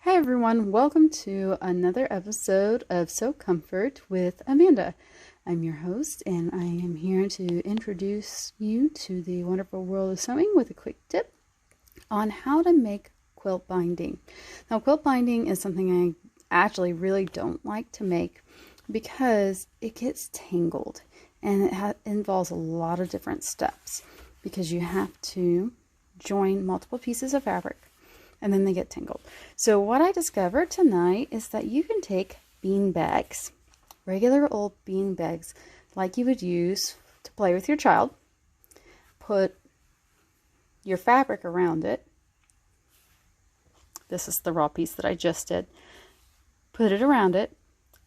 Hi everyone, welcome to another episode of Sew Comfort with Amanda. I'm your host and I am here to introduce you to the wonderful world of sewing with a quick tip on how to make quilt binding. Now, quilt binding is something I actually really don't like to make because it gets tangled and it involves a lot of different steps because you have to join multiple pieces of fabric and then they get tangled. So what I discovered tonight is that you can take bean bags, regular old bean bags like you would use to play with your child, put your fabric around it. This is the raw piece that I just did. Put it around it,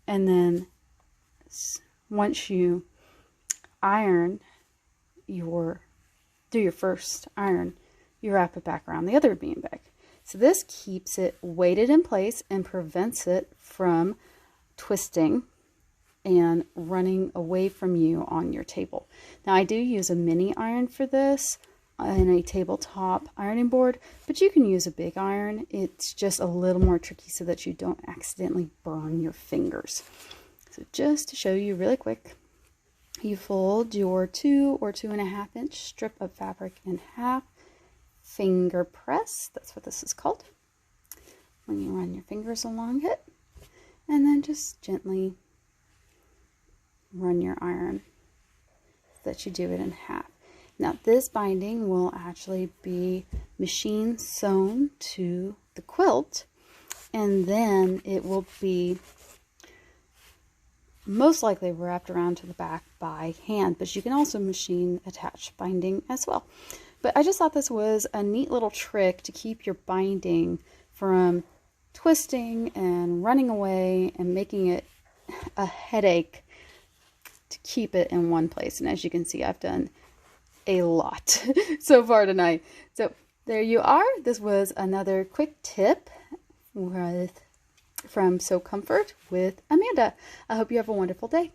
and then once you iron do your first iron, you wrap it back around the other bean bag. So this keeps it weighted in place and prevents it from twisting and running away from you on your table. Now I do use a mini iron for this and a tabletop ironing board, but you can use a big iron. It's just a little more tricky so that you don't accidentally burn your fingers. So just to show you really quick, you fold your 2 or 2.5 inch strip of fabric in half. Finger press, that's what this is called, when you run your fingers along it, and then just gently run your iron so that you do it in half. Now this binding will actually be machine sewn to the quilt, and then it will be most likely wrapped around to the back by hand, but you can also machine attach binding as well. But I just thought this was a neat little trick to keep your binding from twisting and running away and making it a headache to keep it in one place. And as you can see, I've done a lot so far tonight. So there you are. This was another quick tip from Sew Comfort with Amanda. I hope you have a wonderful day.